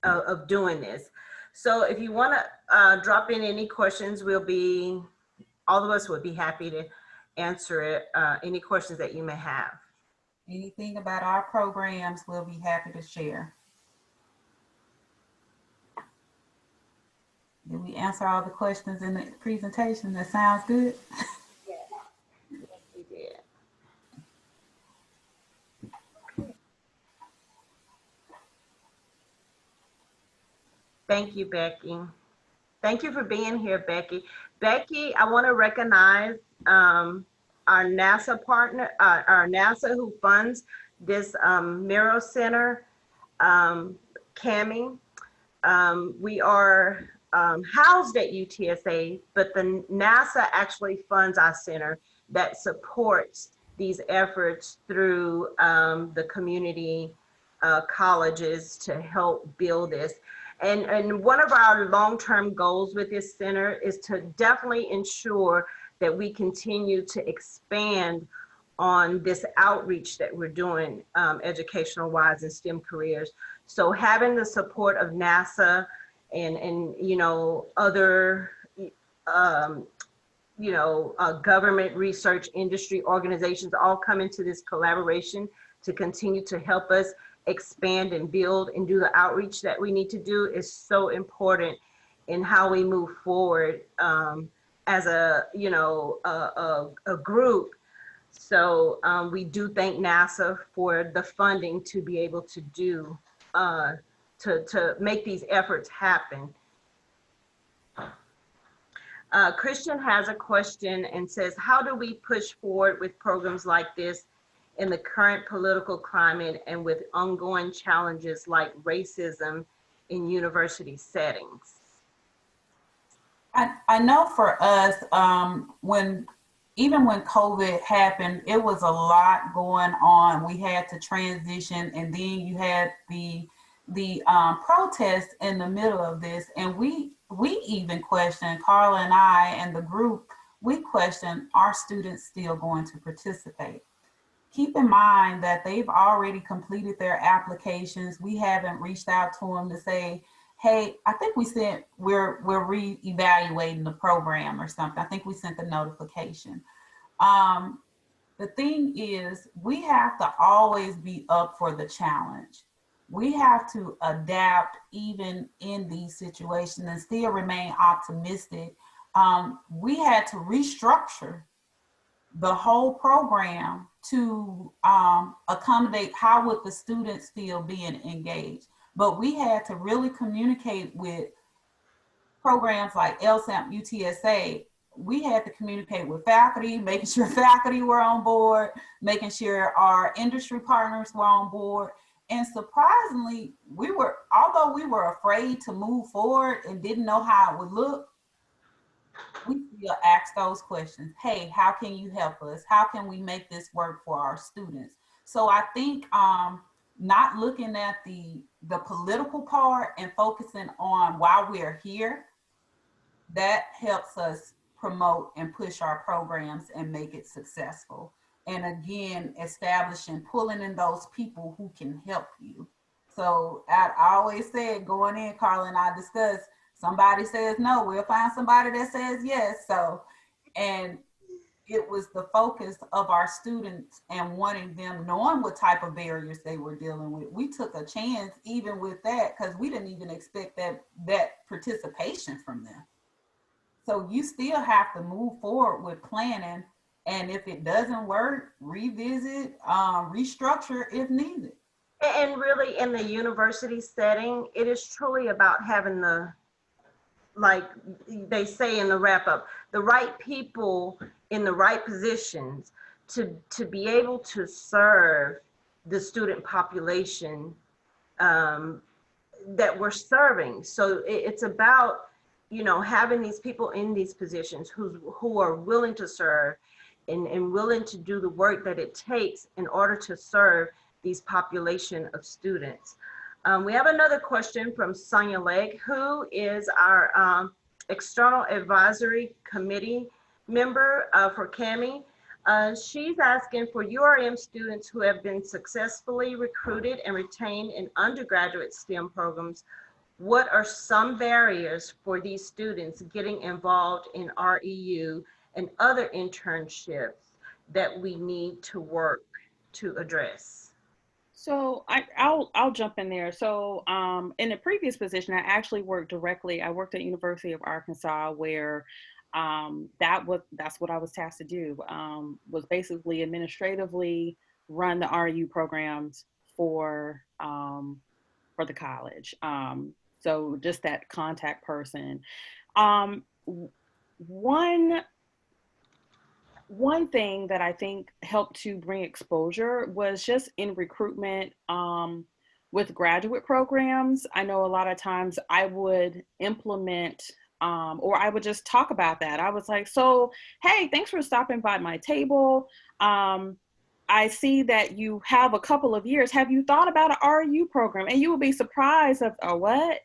of doing this. So if you want to drop in any questions, all of us would be happy to answer it, any questions that you may have. Anything about our programs, we'll be happy to share. Did we answer all the questions in the presentation? That sounds good. Yes, we did. Thank you, Becky. Thank you for being here, Becky. Becky, I want to recognize our NASA partner, our NASA who funds this Miro Center, CAMEE. We are housed at UTSA, but the NASA actually funds our center that supports these efforts through the community colleges to help build this. And one of our long-term goals with this center is to definitely ensure that we continue to expand on this outreach that we're doing educational-wise in STEM careers. So having the support of NASA and you know, other you know, government research industry organizations all come into this collaboration to continue to help us expand and build and do the outreach that we need to do is so important in how we move forward as a, you know, a group. So we do thank NASA for the funding to be able to do, to make these efforts happen. Christian has a question and says, how do we push forward with programs like this in the current political climate and with ongoing challenges like racism in university settings? I know for us, even when COVID happened, it was a lot going on. We had to transition, and then you had the protests in the middle of this, and we even questioned, Carla and I and the group, we questioned, are students still going to participate? Keep in mind that they've already completed their applications. We haven't reached out to them to say, hey, I think we sent, we're re-evaluating the program or something. I think we sent the notification. The thing is, we have to always be up for the challenge. We have to adapt even in these situations and still remain optimistic. We had to restructure the whole program to accommodate how would the students feel being engaged. But we had to really communicate with programs like LSAMP, UTSA. We had to communicate with faculty, making sure faculty were on board, making sure our industry partners were on board. And surprisingly, although we were afraid to move forward and didn't know how it would look, we still ask those questions. Hey, how can you help us? How can we make this work for our students? So I think not looking at the political part and focusing on why we're here, that helps us promote and push our programs and make it successful. And again, pulling in those people who can help you. So I always said going in, Carla and I discussed, somebody says no, we'll find somebody that says yes. So, and it was the focus of our students and wanting them, knowing what type of barriers they were dealing with. We took a chance even with that because we didn't even expect that participation from them. So you still have to move forward with planning. And if it doesn't work, revisit, restructure if needed. And really in the university setting, it is truly about having like they say in the wrap up, the right people in the right positions to be able to serve the student population that we're serving. So it's about, having these people in these positions who are willing to serve and willing to do the work that it takes in order to serve these population of students. We have another question from Sonia Legg, who is our external advisory committee member for CAMEE. She's asking for URM students who have been successfully recruited and retained in undergraduate STEM programs. What are some barriers for these students getting involved in REU and other internships that we need to work to address? So I'll jump in there. So in the previous position, I actually worked directly. I worked at University of Arkansas, where that's what I was tasked to do. Was basically administratively run the RU programs for the college. So just that contact person. One thing that I think helped to bring exposure was just in recruitment with graduate programs. I know a lot of times I would implement or I would just talk about that. I was like, so, hey, thanks for stopping by my table. I see that you have a couple of years. Have you thought about an RU program? And you will be surprised of, oh, what?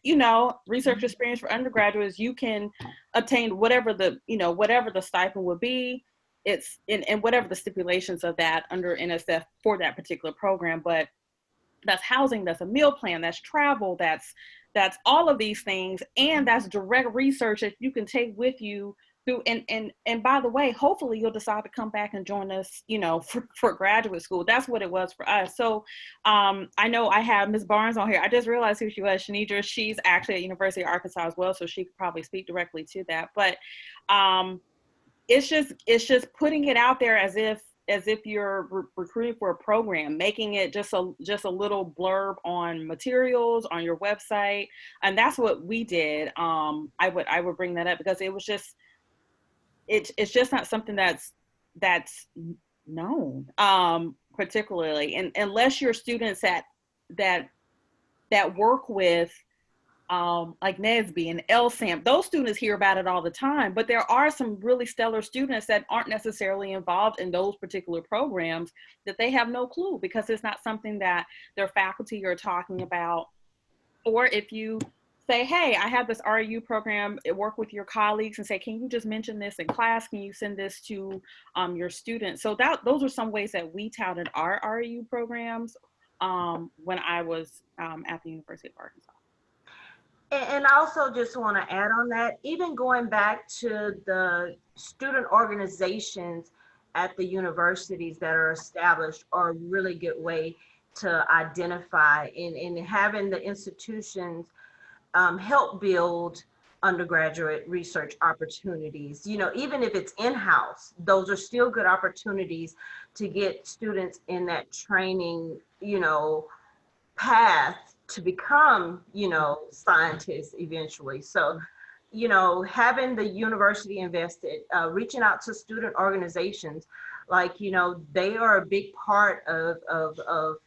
Research experience for undergraduates, you can obtain whatever the stipend would be. It's and whatever the stipulations of that under NSF for that particular program. But that's housing, that's a meal plan, that's travel, that's all of these things. And that's direct research that you can take with you through. And by the way, hopefully you'll decide to come back and join us, for graduate school. That's what it was for us. So I know I have Ms. Barnes on here. I just realized who she was, Shanidra. She's actually at University of Arkansas as well, so she could probably speak directly to that. But it's just putting it out there as if you're recruiting for a program, making it just a little blurb on materials on your website. And that's what we did. I would bring that up because it was just, it's just not something that's known, particularly, and unless you're students that work with like NSBE and LSAM, those students hear about it all the time, but there are some really stellar students that aren't necessarily involved in those particular programs that they have no clue because it's not something that their faculty are talking about. Or if you say, hey, I have this RU program, work with your colleagues and say, can you just mention this in class? Can you send this to your students? So those are some ways that we touted our RU programs when I was at the University of Arkansas. And I also just want to add on that, even going back to the student organizations at the universities that are established are a really good way to identify and having the institutions help build undergraduate research opportunities. Even if it's in-house, those are still good opportunities to get students in that training, path to become, scientists eventually. So, having the university invested, reaching out to student organizations, like, they are a big part of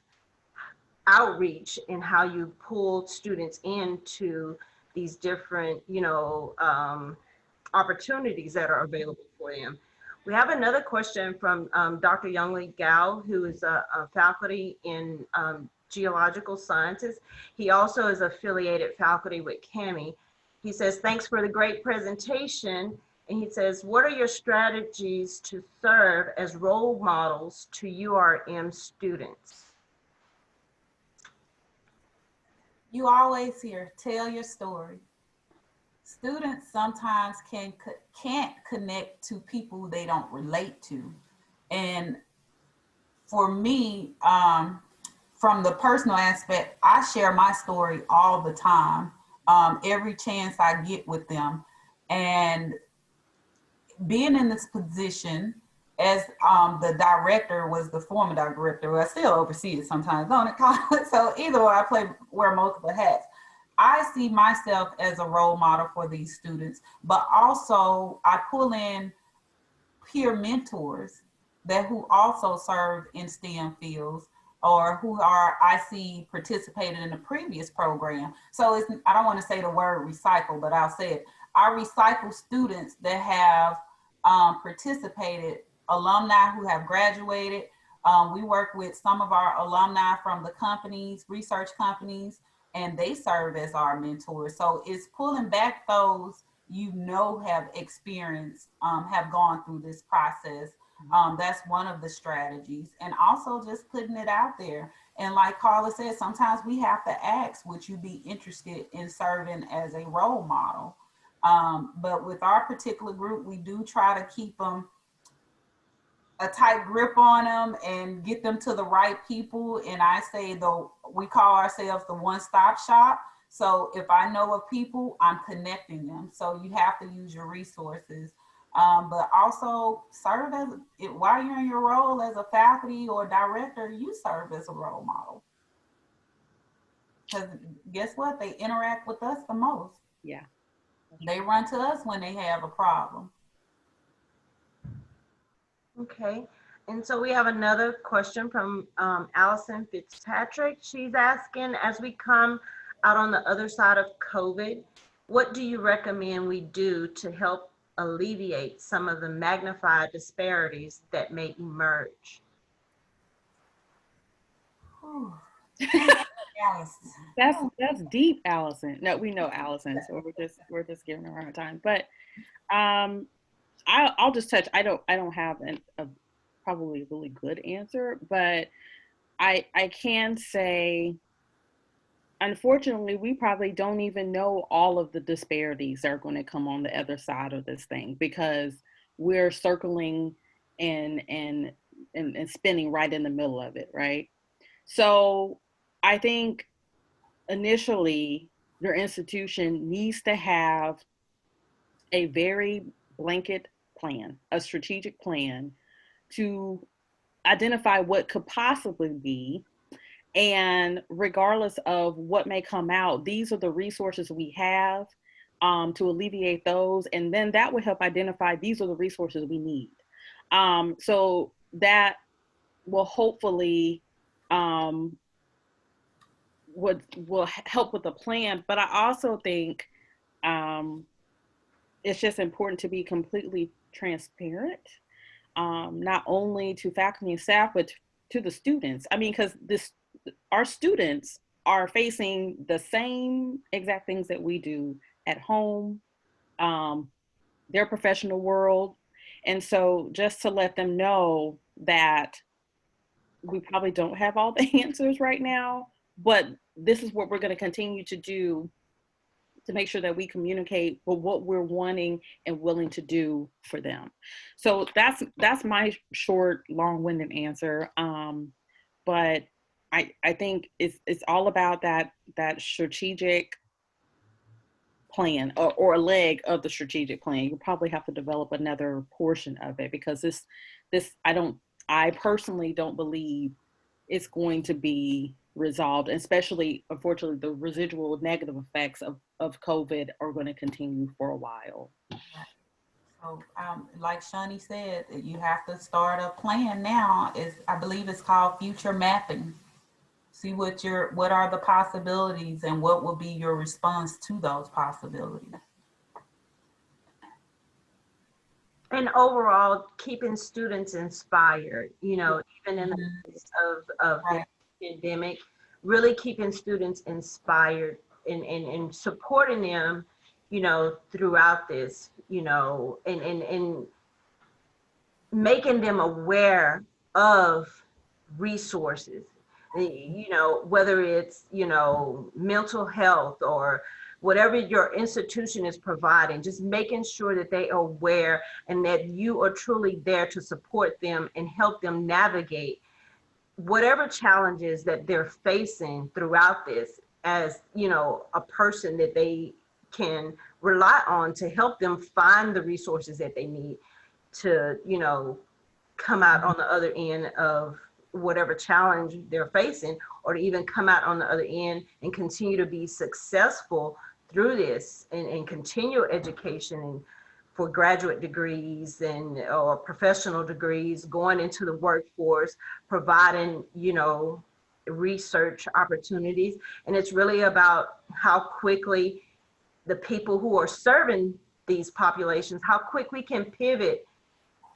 outreach in how you pull students into these different, opportunities that are available for them. We have another question from Dr. Youngli Gao, who is a faculty in geological sciences. He also is affiliated faculty with CAMEE. He says, thanks for the great presentation. And he says, what are your strategies to serve as role models to URM students? You always hear, tell your story. Students sometimes can't connect to people they don't relate to. And for me, from the personal aspect, I share my story all the time, every chance I get with them. And being in this position as the director was the former director, well, I still oversee it sometimes, don't it? So either way, wear multiple hats. I see myself as a role model for these students, but also I pull in peer mentors who also serve in STEM fields or who I see participated in the previous program. So I don't want to say the word recycle, but I'll say it. our recycled students that have participated, alumni who have graduated. We work with some of our alumni from the companies, research companies, and they serve as our mentors. So it's pulling back those have experienced, have gone through this process. That's one of the strategies. And also just putting it out there. And like Carla said, sometimes we have to ask, would you be interested in serving as a role model? But with our particular group, we do try to keep them a tight grip on them and get them to the right people. And I say, though, we call ourselves the one-stop shop. So if I know of people, I'm connecting them. So you have to use your resources, but also serve as, while you're in your role as a faculty or director, you serve as a role model. Because guess what? They interact with us the most. Yeah. They run to us when they have a problem. Okay, and so we have another question from Allison Fitzpatrick. She's asking, as we come out on the other side of COVID, what do you recommend we do to help alleviate some of the magnified disparities that may emerge? Yes. That's deep, Allison. No, we know Allison, so we're just giving her a hard time. But I'll just touch. I don't have a probably really good answer, but I can say, unfortunately, we probably don't even know all of the disparities that are going to come on the other side of this thing, because we're circling and spinning right in the middle of it, right? So I think initially your institution needs to have a very blanket plan, a strategic plan to identify what could possibly be. And regardless of what may come out, these are the resources we have to alleviate those. And then that will help identify these are the resources we need. So that will hopefully will help with the plan. But I also think it's just important to be completely transparent, not only to faculty and staff, but to the students. I mean, because our students are facing the same exact things that we do at home, their professional world. And so just to let them know that we probably don't have all the answers right now, but this is what we're going to continue to do to make sure that we communicate with what we're wanting and willing to do for them. So that's my short, long-winded answer. But I think it's all about that strategic plan, or a leg of the strategic plan. You probably have to develop another portion of it, because I personally don't believe it's going to be resolved, especially, unfortunately, the residual negative effects of COVID are going to continue for a while. So like Shani said, you have to start a plan now. I believe it's called future mapping. See what are the possibilities and what will be your response to those possibilities. And overall, keeping students inspired, even in the midst of Right. the pandemic, really keeping students inspired and supporting them, throughout this, and making them aware of resources, whether it's, mental health or whatever your institution is providing, just making sure that they are aware and that you are truly there to support them and help them navigate whatever challenges that they're facing throughout this, as, a person that they can rely on to help them find the resources that they need to, come out on the other end of whatever challenge they're facing, or to even come out on the other end and continue to be successful through this and continue education and for graduate degrees or professional degrees, going into the workforce, providing, research opportunities. And it's really about how quickly the people who are serving these populations, how quick we can pivot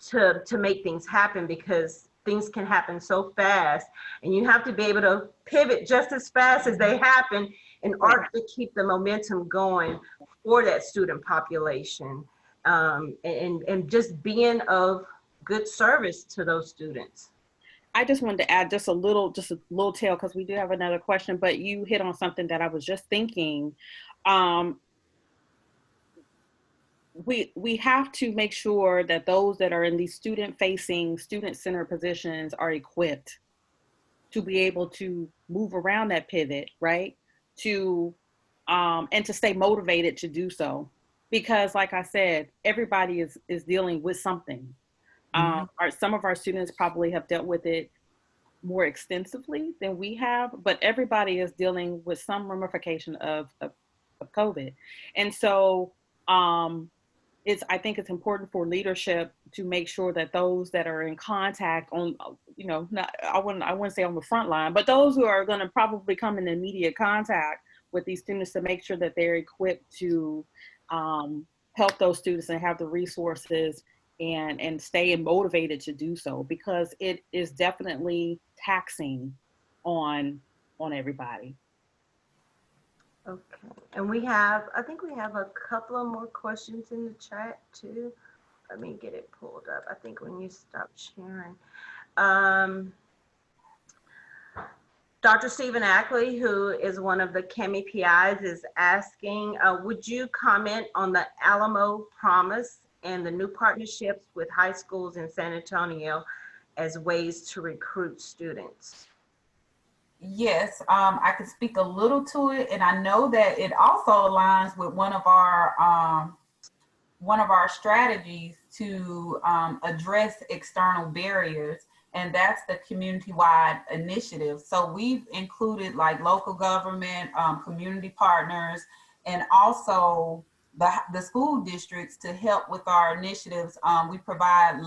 to make things happen, because things can happen so fast, and you have to be able to pivot just as fast as they happen in order to keep the momentum going for that student population, and just being of good service to those students. I just wanted to add just a little tail, because we do have another question, but you hit on something that I was just thinking. We have to make sure that those that are in these student-facing, student-centered positions are equipped to be able to move around that pivot, right? And to stay motivated to do so, because, like I said, everybody is dealing with something. Some of our students probably have dealt with it more extensively than we have, but everybody is dealing with some ramification of COVID. And so I think it's important for leadership to make sure that those that are in contact on, I wouldn't say on the front line, but those who are going to probably come in immediate contact with these students, to make sure that they're equipped to help those students and have the resources and stay motivated to do so, because it is definitely taxing on everybody. Okay, and I think we have a couple of more questions in the chat too. Let me get it pulled up. I think when you stop sharing. Dr. Stephen Ackley, who is one of the CAMEE PIs, is asking, would you comment on the Alamo Promise and the new partnerships with high schools in San Antonio as ways to recruit students? Yes, I can speak a little to it, and I know that it also aligns with one of our strategies to address external barriers, and that's the community-wide initiative. So we've included like local government, community partners, and also the school districts to help with our initiatives. We provide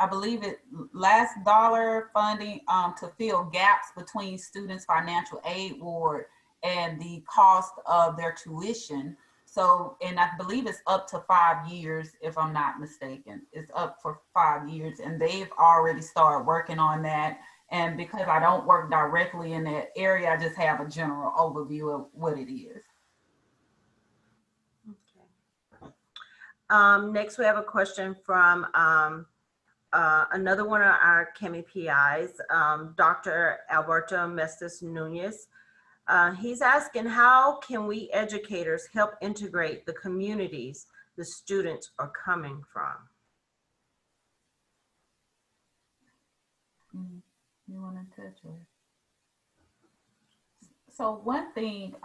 I believe last dollar funding to fill gaps between students' financial aid award and the cost of their tuition. So, and I believe it's up to 5 years, if I'm not mistaken. It's up for 5 years, and they've already started working on that. And because I don't work directly in that area, I just have a general overview of what it is. Okay. Next, we have a question from another one of our CAMEE PIs, Dr. Alberto Mestis Nunez. He's asking, how can we educators help integrate the communities the students are coming from? You want to touch it? So one thing,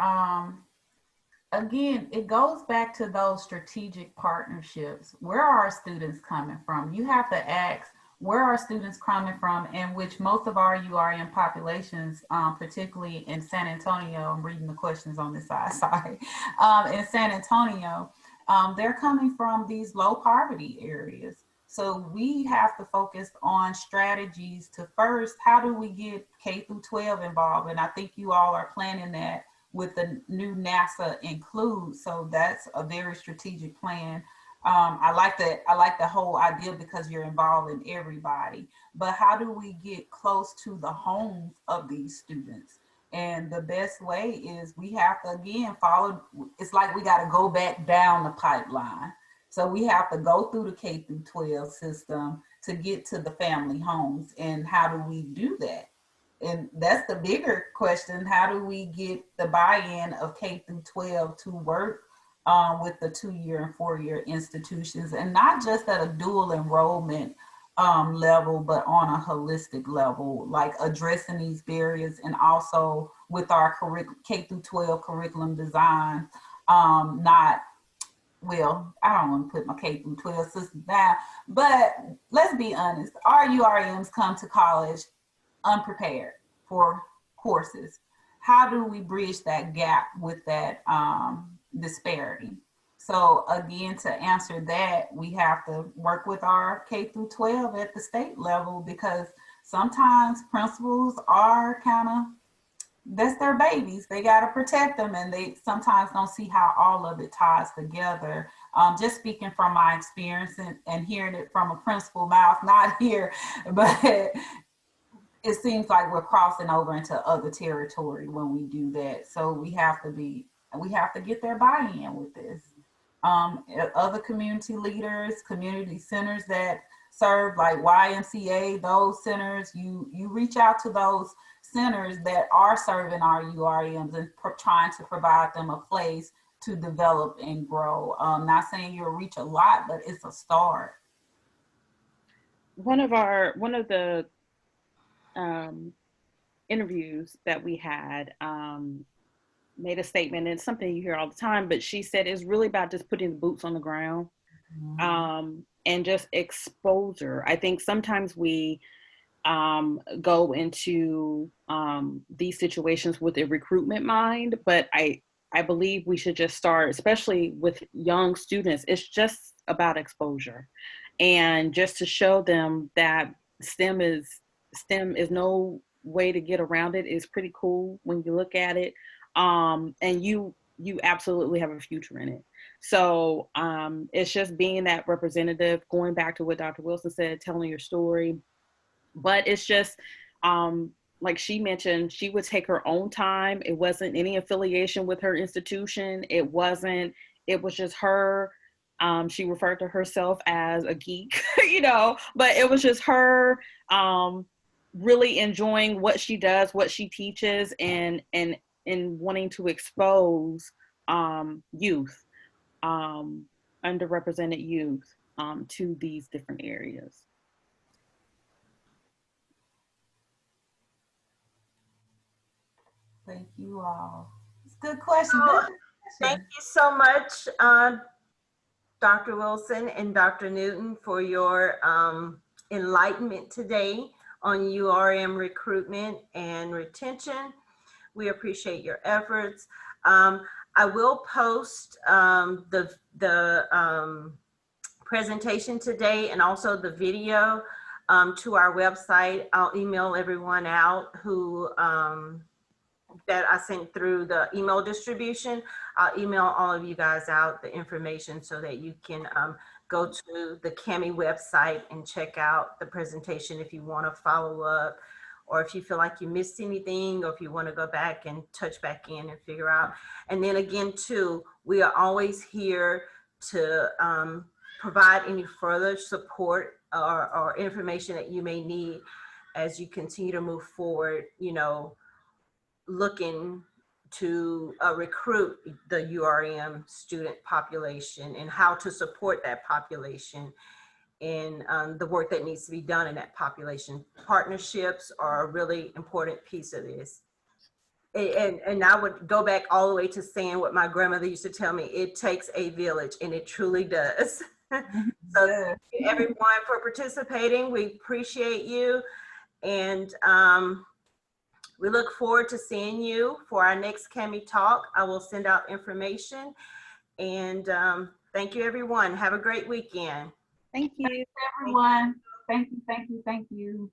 again, it goes back to those strategic partnerships. Where are our students coming from? You have to ask, where are students coming from, in which most of our URM populations, particularly in San Antonio, I'm reading the questions on this side, sorry. In San Antonio, they're coming from these low poverty areas. So we have to focus on strategies to first, how do we get K through 12 involved? And I think you all are planning that with the new NASA Include. So that's a very strategic plan. I like the whole idea because you're involving everybody, but how do we get close to the homes of these students? And the best way is we have to, again, follow, it's like we got to go back down the pipeline. So we have to go through the K through 12 system to get to the family homes. And how do we do that? And that's the bigger question. How do we get the buy-in of K through 12 to work with the 2-year and 4-year institutions, and not just at a dual enrollment level, but on a holistic level, like addressing these barriers, and also with our K through 12 curriculum design, I don't want to put my K through 12 system down, but let's be honest, our URMs come to college unprepared for courses. How do we bridge that gap with that disparity? So again, to answer that, we have to work with our K through 12 at the state level, because sometimes principals are kind of that's their babies. They got to protect them, and they sometimes don't see how all of it ties together. Just speaking from my experience and hearing it from a principal mouth, not here, but it seems like we're crossing over into other territory when we do that. So we have to get their buy-in with this. Other community leaders, community centers that serve, like YMCA, those centers, you reach out to those centers that are serving our URMs and trying to provide them a place to develop and grow. Not saying you'll reach a lot, but it's a start. One of the interviews that we had made a statement, and it's something you hear all the time, but she said it's really about just putting the boots on the ground, and just exposure. I think sometimes we go into these situations with a recruitment mind, but I believe we should just start, especially with young students, it's just about exposure, and just to show them that STEM is no way to get around it. Is pretty cool when you look at it, and you absolutely have a future in it. So it's just being that representative, going back to what Dr. Wilson said, telling your story. But it's just like she mentioned, she would take her own time. It wasn't any affiliation with her institution. It was just her. She referred to herself as a geek, but it was just her really enjoying what she does, what she teaches, and wanting to expose youth, underrepresented youth, to these different areas. Thank you all. It's a good question. Thank you so much, Dr. Wilson and Dr. Newton, for your enlightenment today on URM recruitment and retention. We appreciate your efforts. I will post the presentation today and also the video to our website. I'll email everyone out who that I sent through the email distribution. I'll email all of you guys out the information so that you can go to the CAMEE website and check out the presentation if you want to follow up, or if you feel like you missed anything, or if you want to go back and touch back in and figure out. And then again, too, we are always here to provide any further support or information that you may need as you continue to move forward, looking to recruit the URM student population and how to support that population and the work that needs to be done in that population. Partnerships are a really important piece of this. And I would go back all the way to saying what my grandmother used to tell me: it takes a village, and it truly does. So thank you everyone for participating. We appreciate you. And we look forward to seeing you for our next CAMEE talk. I will send out information. And thank you, everyone. Have a great weekend. Thank you. Thanks, everyone. Thank you.